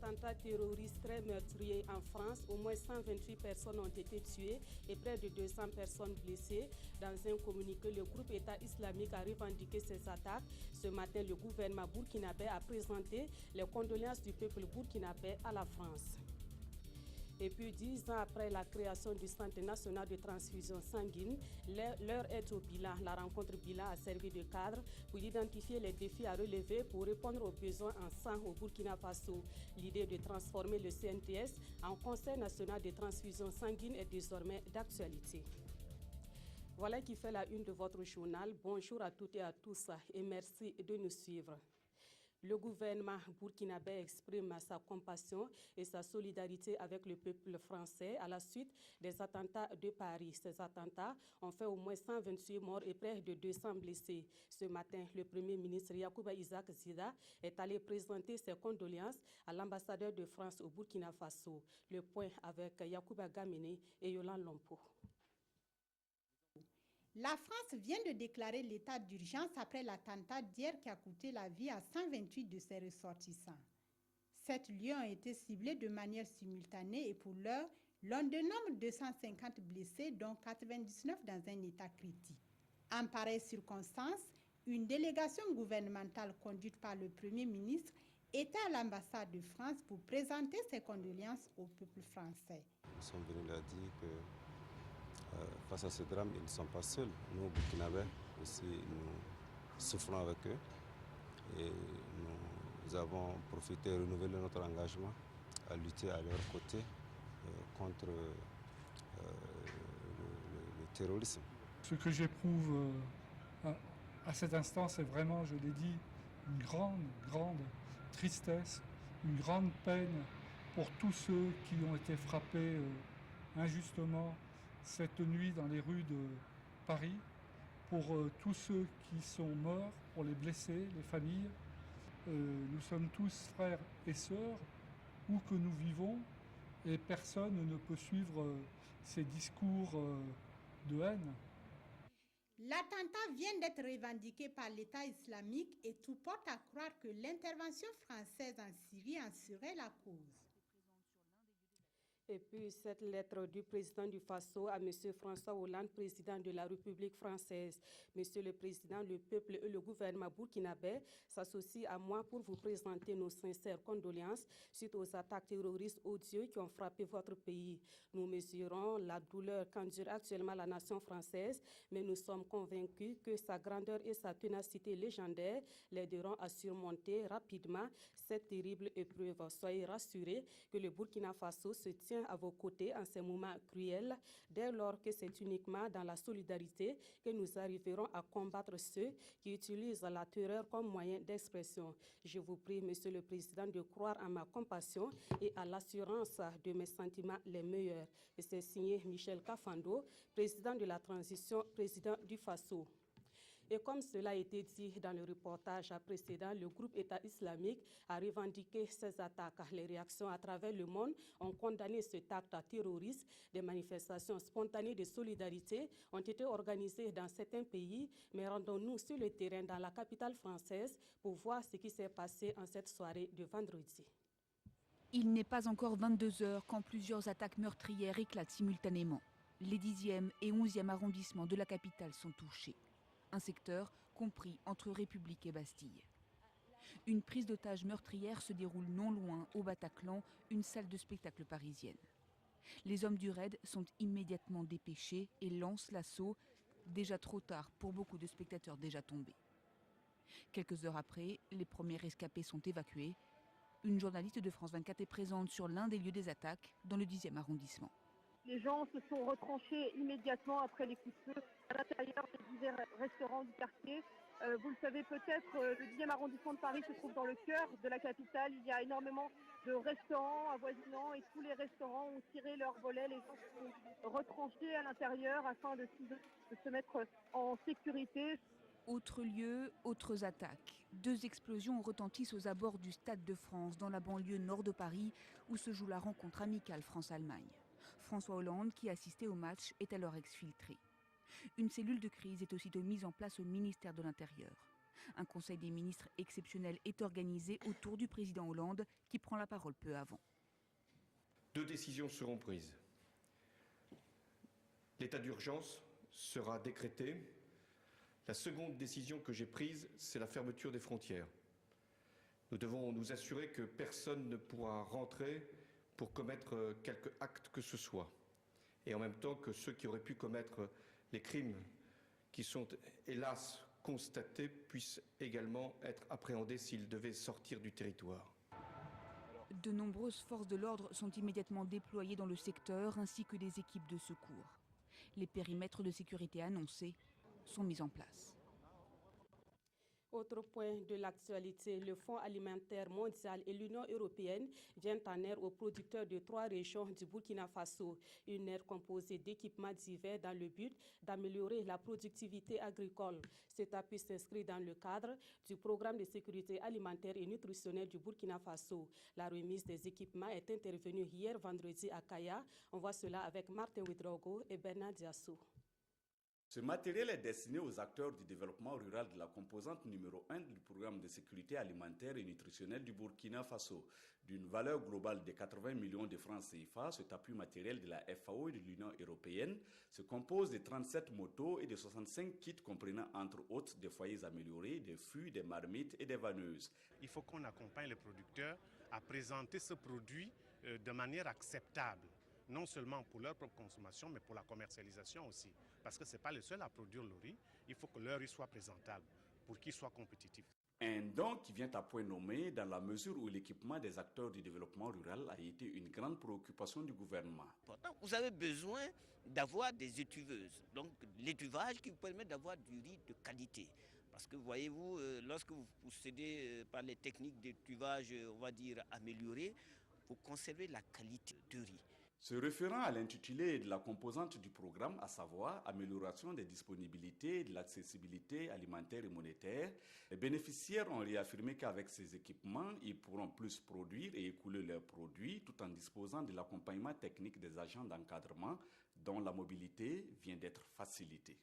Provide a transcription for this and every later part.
attentats terroristes très meurtriers en France. Au moins 128 personnes ont été tuées et près de 200 personnes blessées. Dans un communiqué, le groupe État islamique a revendiqué ces attaques. Ce matin, le gouvernement burkinabé a présenté les condoléances du peuple burkinabé à la France. Et puis 10 ans après la création du Centre national de transfusion sanguine, l'heure est au bilan. La rencontre bilan a servi de cadre pour identifier les défis à relever pour répondre aux besoins en sang au Burkina Faso. L'idée de transformer le CNTS en Conseil national de transfusion sanguine est désormais d'actualité. Voilà qui fait la une de votre journal. Bonjour à toutes et à tous et merci de nous suivre. Le gouvernement burkinabé exprime sa compassion et sa solidarité avec le peuple français à la suite des attentats de Paris. Ces attentats ont fait au moins 128 morts et près de 200 blessés. Ce matin, le Premier ministre Yacouba Isaac Zida est allé présenter ses condoléances à l'ambassadeur de France au Burkina Faso. Le point avec Yacouba Gamene et Yolande Lompo. La France vient de déclarer l'état d'urgence après l'attentat d'hier qui a coûté la vie à 128 de ses ressortissants. 7 lieux ont été ciblés de manière simultanée et pour l'heure, l'on dénombre 250 blessés, dont 99 dans un état critique. En pareille circonstance, une délégation gouvernementale conduite par le Premier ministre était à l'ambassade de France pour présenter ses condoléances au peuple français. Nous sommes venus leur dire que face à ce drame, ils ne sont pas seuls. Nous, Burkinabés, aussi, nous souffrons avec eux. Et nous avons profité de renouveler notre engagement à lutter à leur côté contre le terrorisme. Ce que j'éprouve à cet instant, c'est vraiment, je l'ai dit, une grande tristesse, une grande peine pour tous ceux qui ont été frappés injustement cette nuit dans les rues de Paris, pour tous ceux qui sont morts, pour les blessés, les familles. Nous sommes tous frères et sœurs, où que nous vivons, et personne ne peut suivre ces discours de haine. L'attentat vient d'être revendiqué par l'État islamique et tout porte à croire que l'intervention française en Syrie en serait la cause. Et puis cette lettre du président du Faso à M. François Hollande, président de la République française. Monsieur le Président, le peuple et le gouvernement burkinabé s'associent à moi pour vous présenter nos sincères condoléances suite aux attaques terroristes odieuses qui ont frappé votre pays. Nous mesurons la douleur qu'endure actuellement la nation française, mais nous sommes convaincus que sa grandeur et sa ténacité légendaire l'aideront à surmonter rapidement cette terrible épreuve. Soyez rassurés que le Burkina Faso se tient à vos côtés en ces moments cruels, dès lors que c'est uniquement dans la solidarité que nous arriverons à combattre ceux qui utilisent la terreur comme moyen d'expression. Je vous prie, Monsieur le Président, de croire en ma compassion et à l'assurance de mes sentiments les meilleurs. Et c'est signé Michel Kafando, président de la transition, président du Faso. Et comme cela a été dit dans le reportage précédent, le groupe État islamique a revendiqué ces attaques. Les réactions à travers le monde ont condamné cet acte terroriste. Des manifestations spontanées de solidarité ont été organisées dans certains pays, mais rendons-nous sur le terrain dans la capitale française pour voir ce qui s'est passé en cette soirée de vendredi. Il n'est pas encore 22 heures quand plusieurs attaques meurtrières éclatent simultanément. Les 10e et 11e arrondissements de la capitale sont touchés. Un secteur compris entre République et Bastille. Une prise d'otage meurtrière se déroule non loin, au Bataclan, une salle de spectacle parisienne. Les hommes du raid sont immédiatement dépêchés et lancent l'assaut, déjà trop tard pour beaucoup de spectateurs déjà tombés. Quelques heures après, les premiers rescapés sont évacués. Une journaliste de France 24 est présente sur l'un des lieux des attaques, dans le 10e arrondissement. Les gens se sont retranchés immédiatement après les coups de feu à l'intérieur des divers restaurants du quartier. Vous le savez peut-être, le 10e arrondissement de Paris se trouve dans le cœur de la capitale. Il y a énormément de restaurants avoisinants et tous les restaurants ont tiré leurs volets. Les gens se sont retranchés à l'intérieur afin de se mettre en sécurité. Autre lieu, autres attaques. 2 explosions retentissent aux abords du Stade de France, dans la banlieue nord de Paris, où se joue la rencontre amicale France-Allemagne. François Hollande, qui assistait au match, est alors exfiltré. Une cellule de crise est aussitôt mise en place au ministère de l'Intérieur. Un conseil des ministres exceptionnel est organisé autour du président Hollande qui prend la parole peu avant. 2 décisions seront prises. L'état d'urgence sera décrété. La seconde décision que j'ai prise, c'est la fermeture des frontières. Nous devons nous assurer que personne ne pourra rentrer pour commettre quelque acte que ce soit. Et en même temps que ceux qui auraient pu commettre les crimes qui sont hélas constatés puissent également être appréhendés s'ils devaient sortir du territoire. De nombreuses forces de l'ordre sont immédiatement déployées dans le secteur ainsi que des équipes de secours. Les périmètres de sécurité annoncés sont mis en place. Autre point de l'actualité, le Fonds alimentaire mondial et l'Union européenne viennent en aide aux producteurs de 3 régions du Burkina Faso. Une aide composée d'équipements divers dans le but d'améliorer la productivité agricole. Cet appui s'inscrit dans le cadre du programme de sécurité alimentaire et nutritionnelle du Burkina Faso. La remise des équipements est intervenue hier vendredi à Kaya. On voit cela avec Martin Ouedraogo et Bernard Diassou. Ce matériel est destiné aux acteurs du développement rural de la composante numéro 1 du programme de sécurité alimentaire et nutritionnelle du Burkina Faso. D'une valeur globale de 80 millions de francs CFA, cet appui matériel de la FAO et de l'Union européenne se compose de 37 motos et de 65 kits comprenant entre autres des foyers améliorés, des fûts, des marmites et des vanneuses. Il faut qu'on accompagne les producteurs à présenter ce produit de manière acceptable, non seulement pour leur propre consommation, mais pour la commercialisation aussi. Parce que ce n'est pas le seul à produire le riz, il faut que leur riz soit présentable pour qu'il soit compétitif. Un don qui vient à point nommé dans la mesure où l'équipement des acteurs du développement rural a été une grande préoccupation du gouvernement. Vous avez besoin d'avoir des étuveuses, donc l'étuvage qui vous permet d'avoir du riz de qualité. Parce que voyez-vous, lorsque vous procédez par les techniques d'étuvage, on va dire améliorées, vous conservez la qualité du riz. Se référant à l'intitulé de la composante du programme, à savoir amélioration des disponibilités et de l'accessibilité alimentaire et monétaire, les bénéficiaires ont réaffirmé qu'avec ces équipements, ils pourront plus produire et écouler leurs produits tout en disposant de l'accompagnement technique des agents d'encadrement dont la mobilité vient d'être facilitée.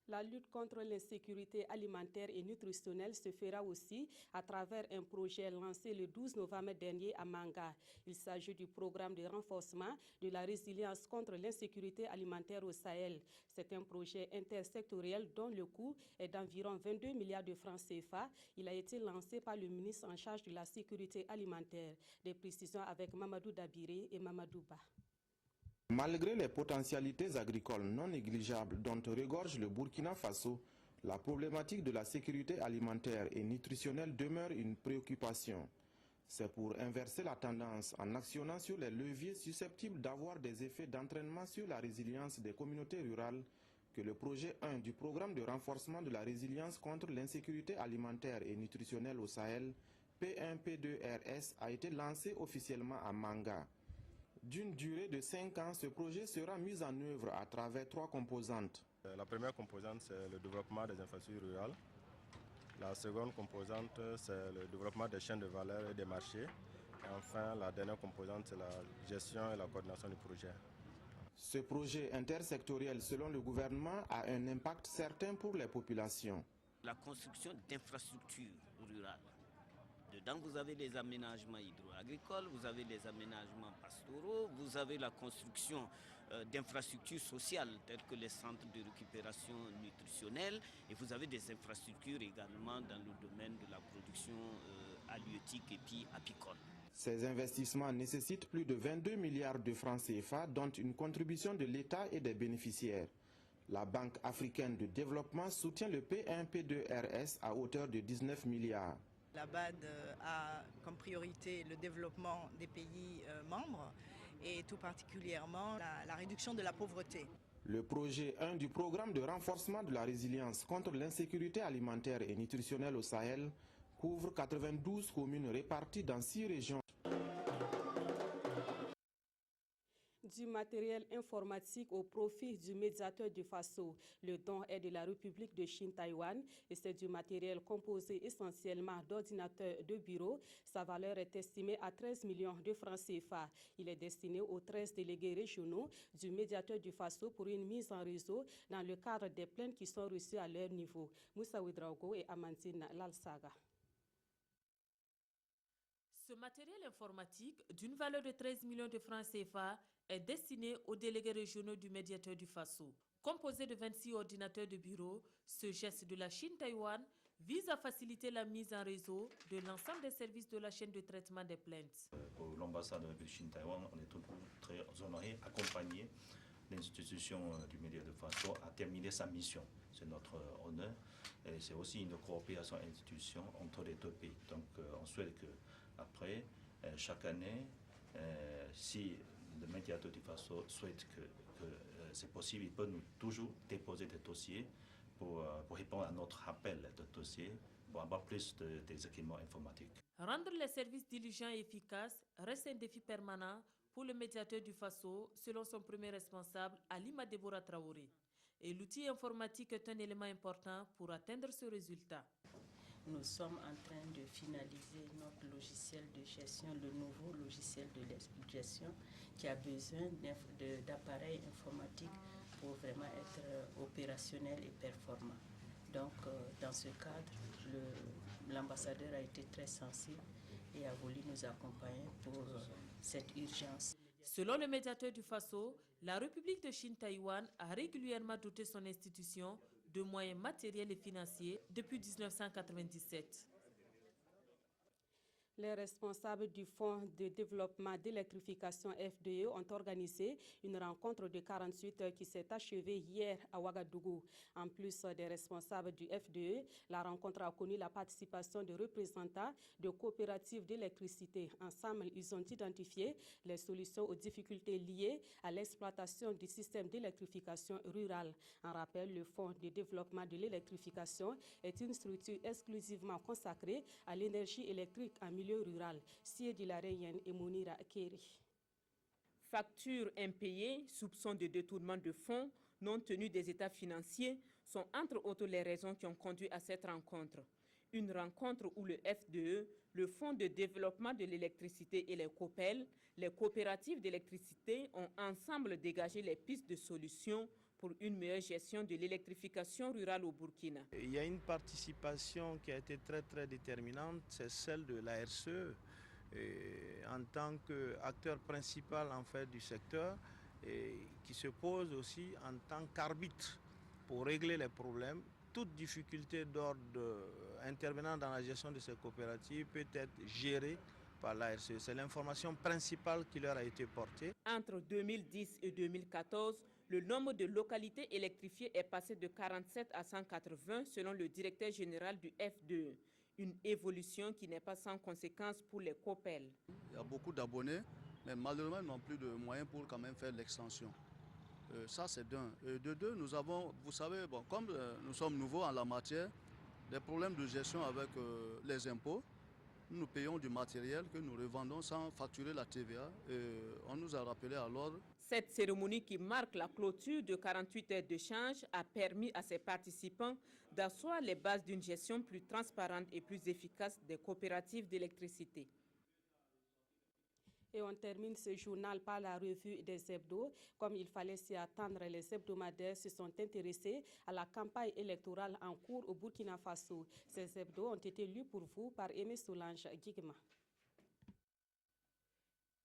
La lutte contre l'insécurité alimentaire et nutritionnelle se fera aussi à travers un projet lancé le 12 novembre dernier à Manga. Il s'agit du programme de renforcement de la résilience contre l'insécurité alimentaire au Sahel. C'est un projet intersectoriel dont le coût est d'environ 22 milliards de francs CFA. Il a été lancé par le ministre en charge de la sécurité alimentaire. Des précisions avec Mamadou Dabiré et Mamadou Ba. Malgré les potentialités agricoles non négligeables dont regorge le Burkina Faso, la problématique de la sécurité alimentaire et nutritionnelle demeure une préoccupation. C'est pour inverser la tendance en actionnant sur les leviers susceptibles d'avoir des effets d'entraînement sur la résilience des communautés rurales que le projet 1 du programme de renforcement de la résilience contre l'insécurité alimentaire et nutritionnelle au Sahel, P1P2RS, a été lancé officiellement à Manga. D'une durée de 5 ans, ce projet sera mis en œuvre à travers 3 composantes. La première composante, c'est le développement des infrastructures rurales. La seconde composante, c'est le développement des chaînes de valeur et des marchés. Et enfin, la dernière composante, c'est la gestion et la coordination du projet. Ce projet intersectoriel, selon le gouvernement, a un impact certain pour les populations. La construction d'infrastructures rurales. Dedans, vous avez les aménagements hydro-agricoles, vous avez les aménagements pastoraux, vous avez la construction d'infrastructures sociales telles que les centres de récupération nutritionnelle et vous avez des infrastructures également dans le domaine de la production halieutique et puis apicole. Ces investissements nécessitent plus de 22 milliards de francs CFA, dont une contribution de l'État et des bénéficiaires. La Banque africaine de développement soutient le P1P2RS à hauteur de 19 milliards. La BAD a comme priorité le développement des pays membres et tout particulièrement la réduction de la pauvreté. Le projet 1 du programme de renforcement de la résilience contre l'insécurité alimentaire et nutritionnelle au Sahel couvre 92 communes réparties dans 6 régions. Du matériel informatique au profit du médiateur du Faso. Le don est de la République de Chine Taïwan et c'est du matériel composé essentiellement d'ordinateurs de bureau. Sa valeur est estimée à 13 millions de francs CFA. Il est destiné aux 13 délégués régionaux du médiateur du Faso pour une mise en réseau dans le cadre des plaintes qui sont reçues à leur niveau. Moussa Ouedraogo et Amantine Lalsaga. Ce matériel informatique d'une valeur de 13 millions de francs CFA est destiné aux délégués régionaux du médiateur du Faso. Composé de 26 ordinateurs de bureau, ce geste de la Chine-Taïwan vise à faciliter la mise en réseau de l'ensemble des services de la chaîne de traitement des plaintes. Pour l'ambassade de Chine-Taïwan, on est toujours très honorés d'accompagner l'institution du médiateur du Faso à terminer sa mission. C'est notre honneur et c'est aussi une coopération institution entre les deux pays. Donc on souhaite que après, chaque année, si le médiateur du Faso souhaite que c'est possible, il peut nous toujours déposer des dossiers pour répondre à notre appel de dossiers, pour avoir plus des équipements informatiques. Rendre les services diligents et efficaces reste un défi permanent pour le médiateur du Faso, selon son premier responsable, Alima Deborah Traoré. Et l'outil informatique est un élément important pour atteindre ce résultat. Nous sommes en train de finaliser notre logiciel de gestion, le nouveau logiciel de gestion qui a besoin d'appareils informatiques pour vraiment être opérationnel et performant. Donc, dans ce cadre, l'ambassadeur a été très sensible et a voulu nous accompagner pour cette urgence. Selon le médiateur du Faso, la République de Chine-Taïwan a régulièrement doté son institution de moyens matériels et financiers depuis 1997. Les responsables du Fonds de développement d'électrification FDE ont organisé une rencontre de 48 heures qui s'est achevée hier à Ouagadougou. En plus des responsables du FDE, la rencontre a connu la participation de représentants de coopératives d'électricité. Ensemble, ils ont identifié les solutions aux difficultés liées à l'exploitation du système d'électrification rurale. En rappel, le Fonds de développement de l'électrification est une structure exclusivement consacrée à l'énergie électrique en milieu rural. Siedi Lareyen et Mounira Keri. Factures impayées, soupçons de détournement de fonds, non tenue des états financiers sont entre autres les raisons qui ont conduit à cette rencontre. Une rencontre où le FDE, le Fonds de développement de l'électricité et les COPEL, les coopératives d'électricité ont ensemble dégagé les pistes de solutions pour une meilleure gestion de l'électrification rurale au Burkina. Il y a une participation qui a été très déterminante, c'est celle de la RCE. En tant qu'acteur principal en fait, du secteur, et qui se pose aussi en tant qu'arbitre pour régler les problèmes. Toute difficulté d'ordre intervenant dans la gestion de ces coopératives peut être gérée par la RCE. C'est l'information principale qui leur a été portée. Entre 2010 et 2014, le nombre de localités électrifiées est passé de 47 à 180 selon le directeur général du FDE. Une évolution qui n'est pas sans conséquences pour les COPEL. Il y a beaucoup d'abonnés, mais malheureusement, ils n'ont plus de moyens pour quand même faire l'extension. Ça, c'est d'un. De deux, nous avons, vous savez, bon, comme nous sommes nouveaux en la matière, des problèmes de gestion avec les impôts. Nous payons du matériel que nous revendons sans facturer la TVA. On nous a rappelé à l'ordre. Cette cérémonie qui marque la clôture de 48 heures d'échange a permis à ses participants d'asseoir les bases d'une gestion plus transparente et plus efficace des coopératives d'électricité. Et on termine ce journal par la revue des hebdos. Comme il fallait s'y attendre, les hebdomadaires se sont intéressés à la campagne électorale en cours au Burkina Faso. Ces hebdos ont été lus pour vous par Aimé Solange Guigma.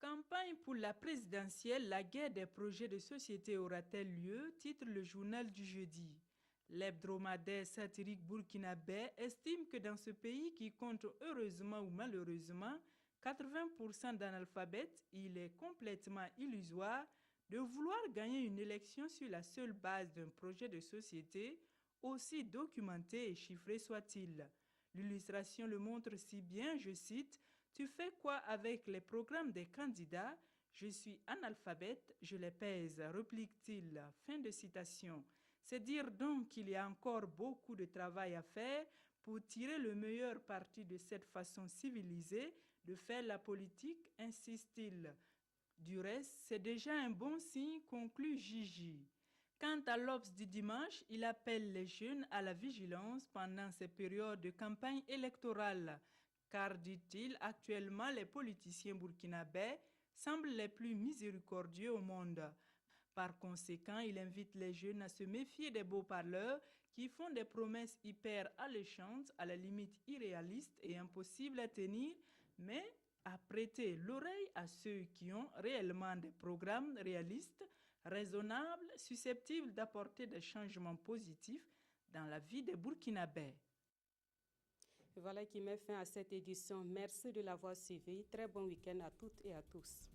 Campagne pour la présidentielle, la guerre des projets de société aura-t-elle lieu? Titre le journal du jeudi. L'hebdomadaire satirique burkinabé estime que dans ce pays qui compte heureusement ou malheureusement 80% d'analphabètes, il est complètement illusoire de vouloir gagner une élection sur la seule base d'un projet de société, aussi documenté et chiffré soit-il. L'illustration le montre si bien, je cite, « Tu fais quoi avec les programmes des candidats? Je suis analphabète, je les pèse, réplique-t-il. » Fin de citation. C'est dire donc qu'il y a encore beaucoup de travail à faire pour tirer le meilleur parti de cette façon civilisée de faire la politique, insiste-t-il. Du reste, c'est déjà un bon signe, conclut Gigi. Quant à l'Obs du dimanche, il appelle les jeunes à la vigilance pendant ces périodes de campagne électorale, car, dit-il, actuellement les politiciens burkinabés semblent les plus miséricordieux au monde. Par conséquent, il invite les jeunes à se méfier des beaux parleurs qui font des promesses hyper alléchantes, à la limite irréalistes et impossibles à tenir, mais à prêter l'oreille à ceux qui ont réellement des programmes réalistes, raisonnables, susceptibles d'apporter des changements positifs dans la vie des Burkinabés. Voilà qui met fin à cette édition. Merci de l'avoir suivi. Très bon week-end à toutes et à tous.